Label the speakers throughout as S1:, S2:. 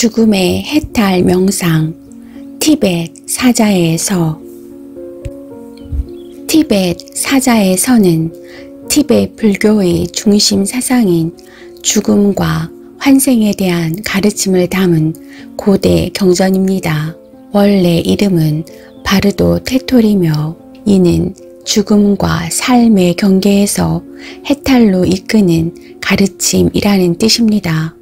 S1: 죽음의 해탈 명상 티벳 사자의 서. 티벳 사자의 서는 티벳 불교의 중심 사상인 죽음과 환생에 대한 가르침을 담은 고대 경전입니다. 원래 이름은 바르도 테토리며 이는 죽음과 삶의 경계에서 해탈로 이끄는 가르침이라는 뜻입니다.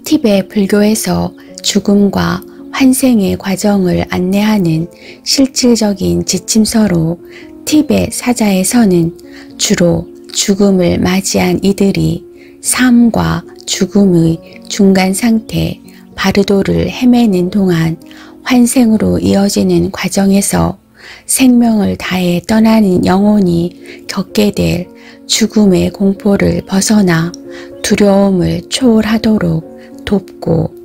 S1: 티벳 불교에서 죽음과 환생의 과정을 안내하는 실질적인 지침서로 티벳 사자의 서는 주로 죽음을 맞이한 이들이 삶과 죽음의 중간 상태 바르도를 헤매는 동안 환생으로 이어지는 과정에서 생명을 다해 떠나는 영혼이 겪게 될 죽음의 공포를 벗어나 두려움을 초월하도록 돕고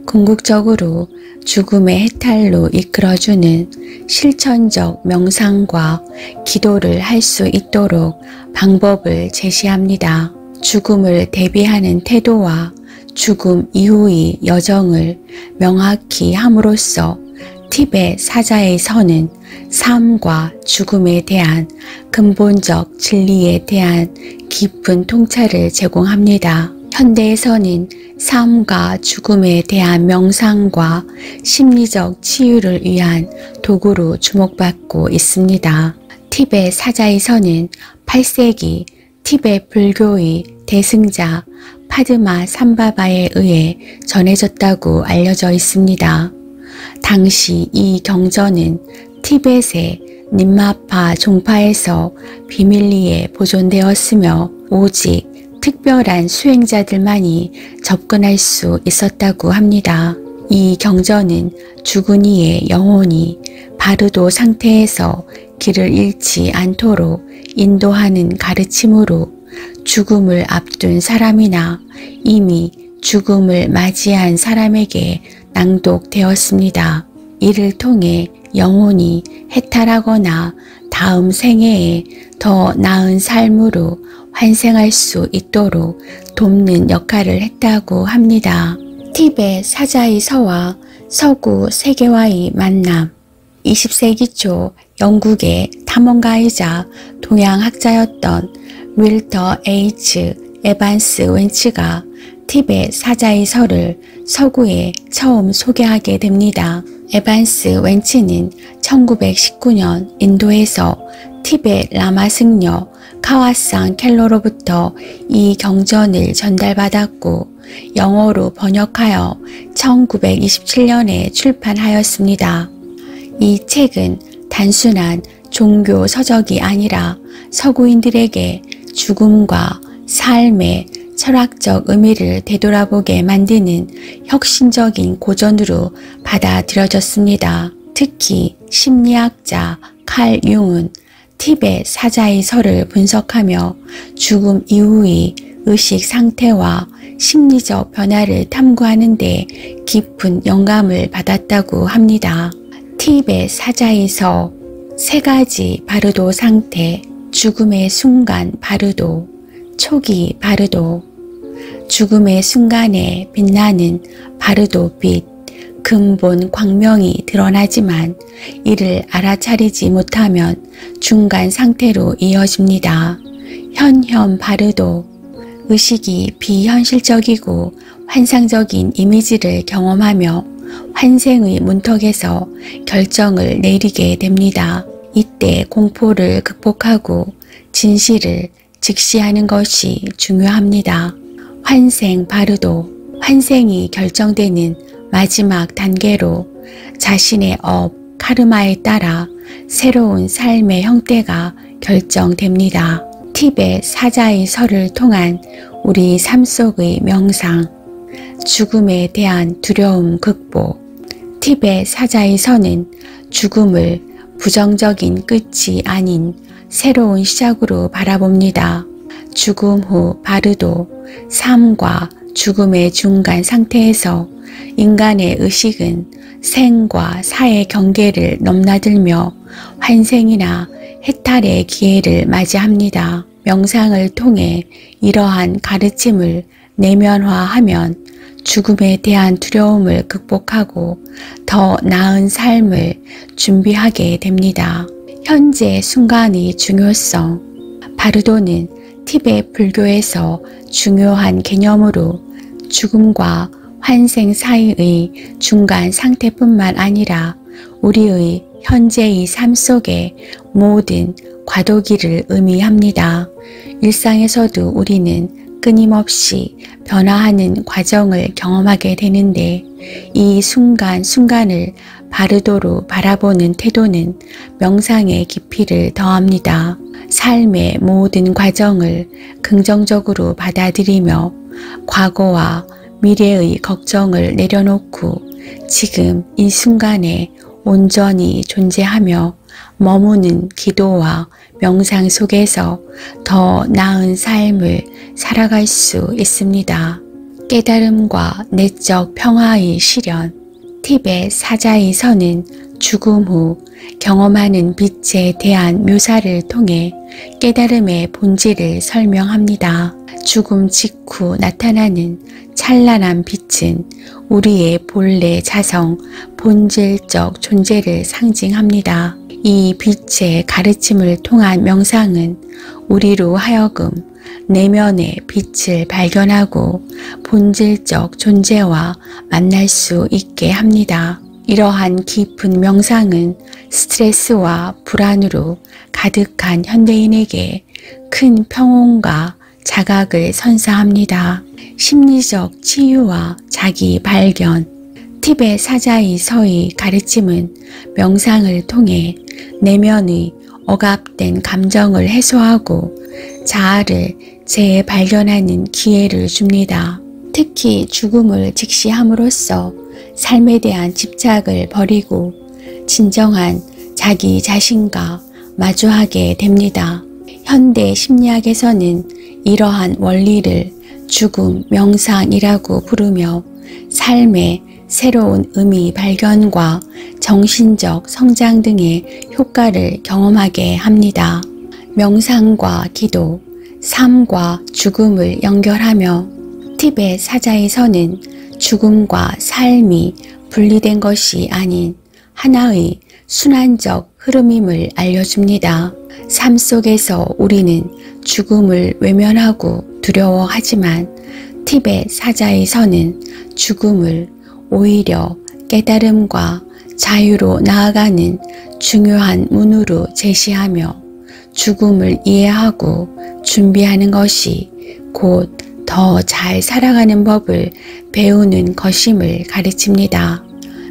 S1: 궁극적으로 죽음의 해탈로 이끌어주는 실천적 명상과 기도를 할 수 있도록 방법을 제시합니다. 죽음을 대비하는 태도와 죽음 이후의 여정을 명확히 함으로써 티벳 사자의 서는 삶과 죽음에 대한 근본적 진리에 대한 깊은 통찰을 제공합니다. 현대에서는 삶과 죽음에 대한 명상과 심리적 치유를 위한 도구로 주목받고 있습니다. 티벳 사자의 서는 8세기 티벳 불교의 대승자 파드마 삼바바에 의해 전해졌다고 알려져 있습니다. 당시 이 경전은 티벳의 닌마파 종파에서 비밀리에 보존되었으며 오직 특별한 수행자들만이 접근할 수 있었다고 합니다. 이 경전은 죽은 이의 영혼이 바르도 상태에서 길을 잃지 않도록 인도하는 가르침으로 죽음을 앞둔 사람이나 이미 죽음을 맞이한 사람에게 낭독되었습니다. 이를 통해 영혼이 해탈하거나 다음 생애에 더 나은 삶으로 환생할 수 있도록 돕는 역할을 했다고 합니다. 티벳 사자의 서와 서구 세계와의 만남. 20세기 초 영국의 탐험가이자 동양학자였던 윌터 H. 에반스 웬츠가 티벳 사자의 서를 서구에 처음 소개하게 됩니다. 에반스 웬츠는 1919년 인도에서 티벳 라마 승려 카와상 켈로로부터 이 경전을 전달받았고 영어로 번역하여 1927년에 출판하였습니다. 이 책은 단순한 종교 서적이 아니라 서구인들에게 죽음과 삶의 철학적 의미를 되돌아보게 만드는 혁신적인 고전으로 받아들여졌습니다. 특히 심리학자 칼 융은 티벳 사자의 서를 분석하며 죽음 이후의 의식 상태와 심리적 변화를 탐구하는 데 깊은 영감을 받았다고 합니다. 티벳 사자의 서, 세 가지 바르도 상태, 죽음의 순간 바르도, 초기 바르도. 죽음의 순간에 빛나는 바르도 빛, 근본 광명이 드러나지만 이를 알아차리지 못하면 중간 상태로 이어집니다. 현현 바르도, 의식이 비현실적이고 환상적인 이미지를 경험하며 환생의 문턱에서 결정을 내리게 됩니다. 이때 공포를 극복하고 진실을 직시하는 것이 중요합니다. 환생 바르도, 환생이 결정되는 마지막 단계로 자신의 업, 카르마에 따라 새로운 삶의 형태가 결정됩니다. 티벳 사자의 서를 통한 우리 삶 속의 명상, 죽음에 대한 두려움 극복. 티벳 사자의 서는 죽음을 부정적인 끝이 아닌 새로운 시작으로 바라봅니다. 죽음 후 바르도, 삶과 죽음의 중간 상태에서 인간의 의식은 생과 사의 경계를 넘나들며 환생이나 해탈의 기회를 맞이합니다. 명상을 통해 이러한 가르침을 내면화하면 죽음에 대한 두려움을 극복하고 더 나은 삶을 준비하게 됩니다. 현재 순간의 중요성. 바르도는 티베트 불교에서 중요한 개념으로 죽음과 환생 사이의 중간 상태뿐만 아니라 우리의 현재의 삶 속의 모든 과도기를 의미합니다. 일상에서도 우리는 끊임없이 변화하는 과정을 경험하게 되는데 이 순간순간을 바르도로 바라보는 태도는 명상의 깊이를 더합니다. 삶의 모든 과정을 긍정적으로 받아들이며 과거와 미래의 걱정을 내려놓고 지금 이 순간에 온전히 존재하며 머무는 기도와 명상 속에서 더 나은 삶을 살아갈 수 있습니다. 깨달음과 내적 평화의 실현. 티베트 사자의 선은 죽음 후 경험하는 빛에 대한 묘사를 통해 깨달음의 본질을 설명합니다. 죽음 직후 나타나는 찬란한 빛은 우리의 본래 자성, 본질적 존재를 상징합니다. 이 빛의 가르침을 통한 명상은 우리로 하여금 내면의 빛을 발견하고 본질적 존재와 만날 수 있게 합니다. 이러한 깊은 명상은 스트레스와 불안으로 가득한 현대인에게 큰 평온과 자각을 선사합니다. 심리적 치유와 자기 발견. 티베트 사자의 서의 가르침은 명상을 통해 내면의 억압된 감정을 해소하고 자아를 재발견하는 기회를 줍니다. 특히 죽음을 직시함으로써 삶에 대한 집착을 버리고 진정한 자기 자신과 마주하게 됩니다. 현대 심리학에서는 이러한 원리를 죽음 명상이라고 부르며 삶의 새로운 의미 발견과 정신적 성장 등의 효과를 경험하게 합니다. 명상과 기도, 삶과 죽음을 연결하며 티베트 사자의 선은 죽음과 삶이 분리된 것이 아닌 하나의 순환적 흐름임을 알려줍니다. 삶 속에서 우리는 죽음을 외면하고 두려워하지만 티베트 사자의 선은 죽음을 오히려 깨달음과 자유로 나아가는 중요한 문으로 제시하며 죽음을 이해하고 준비하는 것이 곧 더 잘 살아가는 법을 배우는 것임을 가르칩니다.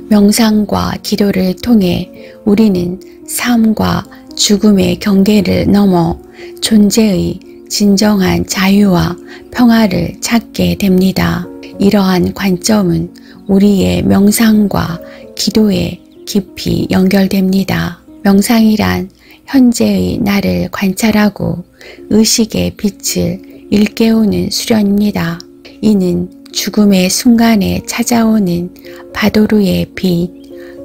S1: 명상과 기도를 통해 우리는 삶과 죽음의 경계를 넘어 존재의 진정한 자유와 평화를 찾게 됩니다. 이러한 관점은 우리의 명상과 기도에 깊이 연결됩니다. 명상이란 현재의 나를 관찰하고 의식의 빛을 일깨우는 수련입니다. 이는 죽음의 순간에 찾아오는 바도르의 빛,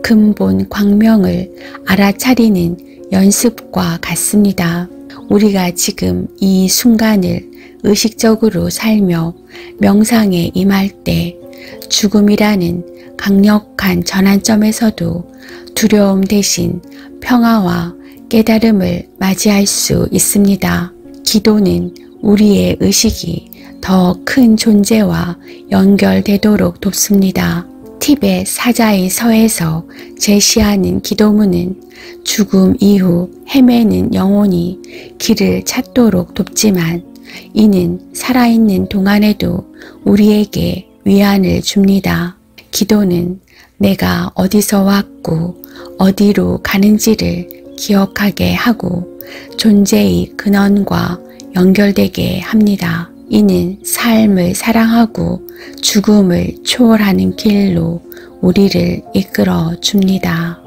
S1: 근본 광명을 알아차리는 연습과 같습니다. 우리가 지금 이 순간을 의식적으로 살며 명상에 임할 때 죽음이라는 강력한 전환점에서도 두려움 대신 평화와 깨달음을 맞이할 수 있습니다. 기도는 우리의 의식이 더 큰 존재와 연결되도록 돕습니다. 티베트 사자의 서에서 제시하는 기도문은 죽음 이후 헤매는 영혼이 길을 찾도록 돕지만 이는 살아있는 동안에도 우리에게 위안을 줍니다. 기도는 내가 어디서 왔고 어디로 가는지를 기억하게 하고 존재의 근원과 연결되게 합니다. 이는 삶을 사랑하고 죽음을 초월하는 길로 우리를 이끌어 줍니다.